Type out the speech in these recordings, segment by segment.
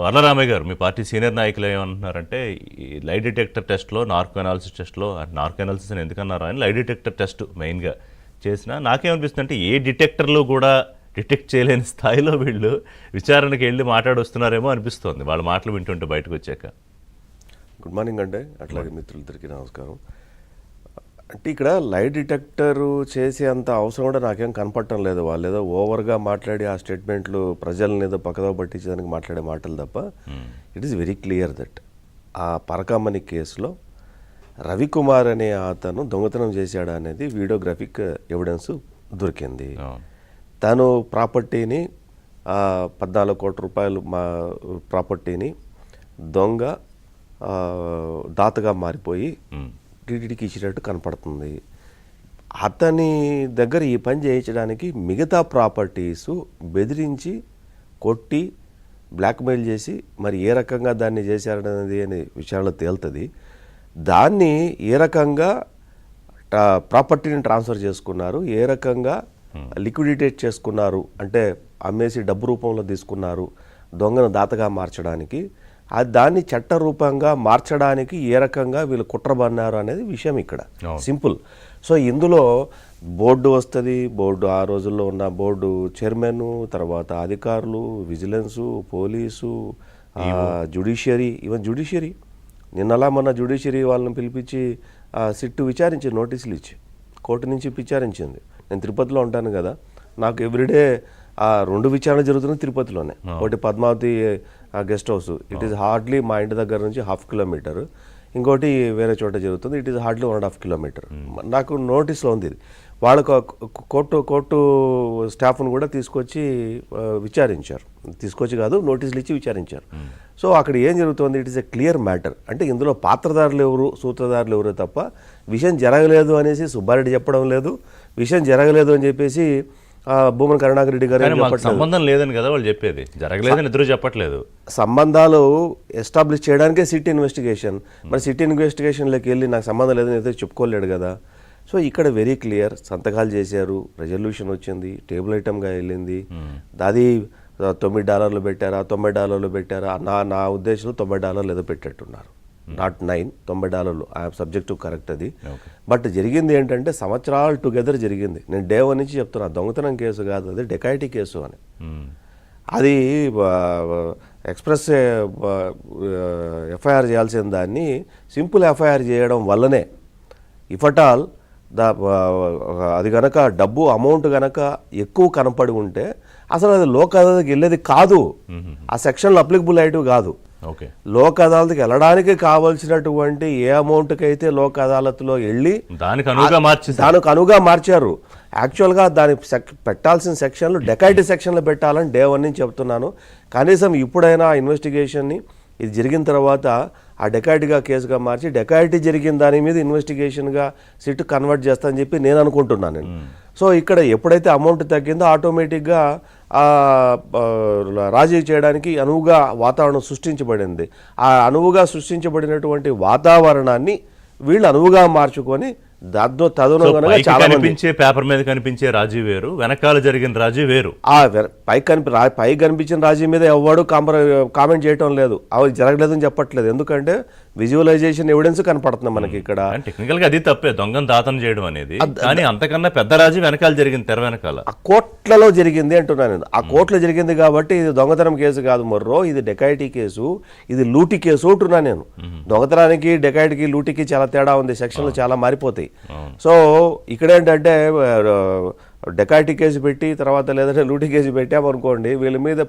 వరలరామయ్య గారు, మీ party senior నాయకులు ఏమంటున్నారంటే ఈ లై డిటెక్టర్ టెస్ట్లో, నార్కో అనాలిసిస్ టెస్ట్లో, నార్కో అనాలిసిస్ అని ఎందుకన్నారు అని లై డిటెక్టర్ టెస్ట్ మెయిన్గా చేసిన నాకేమనిపిస్తుంది అంటే ఏ డిటెక్టర్లు కూడా డిటెక్ట్ చేయలేని స్థాయిలో వీళ్ళు విచారణకి వెళ్ళి మాట్లాడొస్తున్నారేమో అనిపిస్తోంది వాళ్ళ మాటలు వింటుంటే బయటకు వచ్చాక. గుడ్ మార్నింగ్ అండి, అట్లాగే మిత్రులందరికీ నమస్కారం. అంటే ఇక్కడ లై డిటెక్టర్ చేసే అంత అవసరం కూడా నాకేం కనపడటం లేదు. వాళ్ళు ఏదో ఓవర్గా మాట్లాడి ఆ స్టేట్మెంట్లు ప్రజల్ని ఏదో పక్కదో పట్టించడానికి మాట్లాడే మాటలు తప్ప it is very clear that ఆ పరకమ్మని కేసులో రవికుమార్ అనే అతను దొంగతనం చేశాడు అనేది వీడియోగ్రాఫిక్ ఎవిడెన్స్ దొరికింది. తను ప్రాపర్టీని 14 కోట్ల రూపాయలు మా ప్రాపర్టీని దొంగ దాతగా మారిపోయి టీటీడీకి ఇచ్చినట్టు కనపడుతుంది. అతని దగ్గర ఈ పని చేయించడానికి మిగతా ప్రాపర్టీసు బెదిరించి కొట్టి బ్లాక్మెయిల్ చేసి మరి ఏ రకంగా దాన్ని చేశారనేది అనే విషయాల్లో తేలుతుంది. దాన్ని ఏ రకంగా ప్రాపర్టీని ట్రాన్స్ఫర్ చేసుకున్నారు, ఏ రకంగా లిక్విడిటేట్ చేసుకున్నారు అంటే అమ్మేసి డబ్బు రూపంలో తీసుకున్నారు దొంగను దాతగా మార్చడానికి, దాన్ని చట్ట రూపంగా మార్చడానికి ఏ రకంగా వీళ్ళు కుట్రబన్నారు అనేది విషయం ఇక్కడ సింపుల్. సో ఇందులో బోర్డు వస్తుంది, బోర్డు ఆ రోజుల్లో ఉన్న బోర్డు చైర్మన్, తర్వాత అధికారులు, vigilance, police, judiciary, even judiciary నిన్నలా మొన్న జ్యుడిషియరీ వాళ్ళని పిలిపించి సిట్టు విచారించి నోటీసులు ఇచ్చి కోర్టు నుంచి విచారించింది. నేను తిరుపతిలో ఉంటాను కదా, నాకు ఎవ్రీడే 2 విచారణ జరుగుతున్నాయి తిరుపతిలోనే. ఒకటి Padmavathi guest house, it is hardly మా ఇంటి దగ్గర నుంచి 1/2 కిలోమీటర్. ఇంకోటి వేరే చోట జరుగుతుంది, ఇట్ ఈస్ హార్డ్లీ 1.5 కిలోమీటర్. నాకు నోటీస్లో ఉంది ఇది. వాళ్ళకు కోర్టు స్టాఫ్ను కూడా తీసుకొచ్చి విచారించారు, తీసుకొచ్చి కాదు నోటీసులు ఇచ్చి విచారించారు. సో అక్కడ ఏం జరుగుతుంది, it is a clear matter. అంటే ఇందులో పాత్రదారులు ఎవరు, సూత్రధారులు ఎవరు తప్ప విషయం జరగలేదు అనేసి సుబ్బారెడ్డి చెప్పడం లేదు, విషయం జరగలేదు అని చెప్పేసి భూమన కరుణాకర్ రెడ్డి గారు సంబంధం లేదని కదా వాళ్ళు చెప్పేది, జరగలేదని ఇద్దరు చెప్పట్లేదు. సంబంధాలు ఎస్టాబ్లిష్ చేయడానికే సిట్ ఇన్వెస్టిగేషన్. మరి సిట్ ఇన్వెస్టిగేషన్లోకి వెళ్ళి నాకు సంబంధం లేదని అయితే చెప్పుకోలేడు కదా. సో ఇక్కడ వెరీ క్లియర్, సంతకాలు చేశారు, రెజల్యూషన్ వచ్చింది, టేబుల్ ఐటమ్గా వెళ్ళింది. అది $9 పెట్టారా, $90 పెట్టారా? నా ఉద్దేశంలో $90 ఏదో పెట్టేట్టున్నారు, not 9, $90. I'm subject to correct అది. బట్ జరిగింది ఏంటంటే సంవత్సరాలు టుగెదర్ జరిగింది. నేను డే 1 నుంచి చెప్తున్నా, దొంగతనం కేసు కాదు అది, డెకాయిటీ కేసు అని. అది ఎక్స్ప్రెస్ ఎఫ్ఐఆర్ చేయాల్సిన దాన్ని సింపుల్ ఎఫ్ఐఆర్ చేయడం వల్లనే ఇఫ్ అట్ ఆల్ అది కనుక డబ్బు అమౌంట్ కనుక ఎక్కువ కనపడి ఉంటే అసలు అది లోక్ అదాలత్కి వెళ్ళేది కాదు, ఆ సెక్షన్లు అప్లికబుల్ అయ్యేటివి కాదు. లోక్ అదాలత్కి వెళ్ళడానికి కావాల్సినటువంటి ఏ అమౌంట్కి అయితే లోక్ అదాలత్లో వెళ్ళి దానికి అనువుగా మార్చారు. యాక్చువల్గా దాని పెట్టాల్సిన సెక్షన్లు డెకాయిటీ సెక్షన్లు పెట్టాలని డే 1 నుంచి చెప్తున్నాను. కనీసం ఇప్పుడైనా ఇన్వెస్టిగేషన్ని ఇది జరిగిన తర్వాత ఆ డెకాయిటీగా కేసుగా మార్చి డెకాయిటీ జరిగిన దాని మీద ఇన్వెస్టిగేషన్గా సిట్ కన్వర్ట్ చేస్తానని చెప్పి నేను అనుకుంటున్నాను నేను. సో ఇక్కడ ఎప్పుడైతే అమౌంట్ తగ్గిందో ఆటోమేటిక్గా రాజీ చేయడానికి అనువుగా వాతావరణం సృష్టించబడింది. ఆ అనువుగా సృష్టించబడినటువంటి వాతావరణాన్ని వీళ్ళు అనువుగా మార్చుకొని తదనుగుణంగా చాలా కనిపించే పేపర్ మీద కనిపించే రాజీ వేరు, వెనకాల జరిగిన రాజీ వేరు. పై కనిపించిన రాజీ మీద ఎవడు కామెంట్ చేయటం లేదు, అవి జరగలేదని చెప్పట్లేదు. ఎందుకంటే విజువలైజేషన్ ఎవిడెన్స్ కనపడుతుంది మనకి ఇక్కడ. టెక్నికల్ గా అది తప్పే, దొంగను దాతం చేయడం అనేది. కానీ అంతకన్నా పెద్ద రాజీ వెనకాల జరిగింది, తెర వెనకాల ఆ కోట్లలో జరిగింది అంటున్నాను. ఆ కోర్టులో జరిగింది కాబట్టి ఇది దొంగతనం కేసు కాదు మొర్రో, ఇది డెకాయిటీ కేసు, ఇది లూటీ కేసు అంటున్నాను నేను. దొంగతనానికి డెకాయిటీకి లూటీకి చాలా తేడా ఉంది, సెక్షన్లు చాలా మారిపోతాయి. సో ఇక్కడ ఏంటంటే డెకాయిటీ కేసు పెట్టి తర్వాత లేదంటే లూటీ కేసు పెట్టామనుకోండి, వీళ్ళ మీద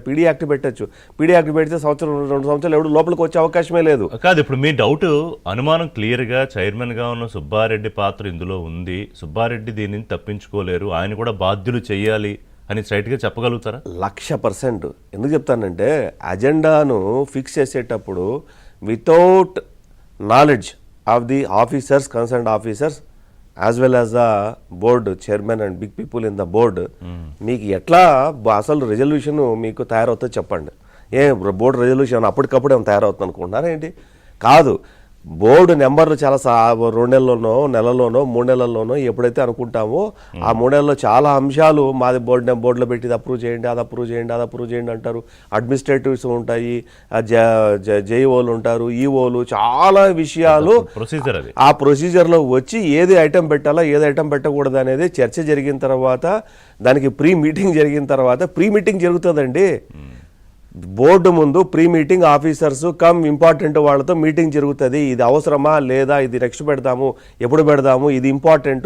పీడీ యాక్ట్ పెట్టచ్చు. పీడీ యాక్ట్ పెడితే 1-2 సంవత్సరాలు ఎవడు లోపలికి వచ్చే అవకాశమే లేదు. కాదు, ఇప్పుడు మీ డౌట్ అనుమానం క్లియర్గా చైర్మన్గా ఉన్న సుబ్బారెడ్డి పాత్ర ఇందులో ఉంది, సుబ్బారెడ్డి దీనిని తప్పించుకోలేరు, ఆయన కూడా బాధ్యులు చేయాలి అని స్ట్రైట్గా చెప్పగలుగుతారా? 100%. ఎందుకు చెప్తానంటే అజెండాను ఫిక్స్ చేసేటప్పుడు without knowledge of the officers, concerned officers as well as the board chairman and big people in the board, మీకు ఎట్లా అసలు రెజల్యూషన్ మీకు తయారవుతుందో చెప్పండి. బోర్డు రెజల్యూషన్ అప్పటికప్పుడు ఏమైనా తయారవుతుంది అనుకుంటున్నారా ఏంటి? కాదు. బోర్డు నెంబర్లు చాలా 2 నెలల్లోనో నెలలోనో 3 నెలల్లోనో ఎప్పుడైతే అనుకుంటామో ఆ 3 నెలల్లో చాలా అంశాలు మాది బోర్డులో పెట్టి ఇది అప్రూవ్ చేయండి, అది అప్రూవ్ చేయండి, అది అప్రూవ్ చేయండి అంటారు. అడ్మినిస్ట్రేటివ్స్ ఉంటాయి, జేఈఓలు ఉంటారు, ఈఓలు, చాలా విషయాలు ప్రొసీజర్ అది. ఆ ప్రొసీజర్లో వచ్చి ఏది ఐటెం పెట్టాలా ఏది ఐటెం పెట్టకూడదు అనేది చర్చ జరిగిన తర్వాత, దానికి ప్రీ మీటింగ్ జరిగిన తర్వాత, ప్రీ మీటింగ్ జరుగుతుందండి బోర్డు ముందు. Pre meeting officers come important వాళ్ళతో మీటింగ్ జరుగుతుంది. ఇది అవసరమా లేదా, ఇది నెక్స్ట్ పెడదాము, ఎప్పుడు పెడదాము, ఇది ఇంపార్టెంట్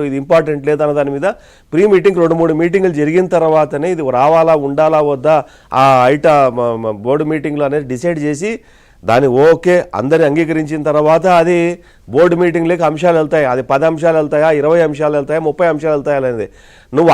లేదా అన్న దాని మీద ప్రీ మీటింగ్ 2-3 మీటింగులు జరిగిన తర్వాతనే ఇది రావాలా ఉండాలా వద్దా ఆ బోర్డు మీటింగ్లో అనేది డిసైడ్ చేసి దాన్ని ఓకే అందరి అంగీకరించిన తర్వాత అది బోర్డు మీటింగ్లోకి అంశాలు వెళ్తాయి. అది 10 అంశాలు వెళ్తాయా, 20 అంశాలు వెళ్తాయా, 30 అంశాలు వెళ్తాయా అనేది నువ్వు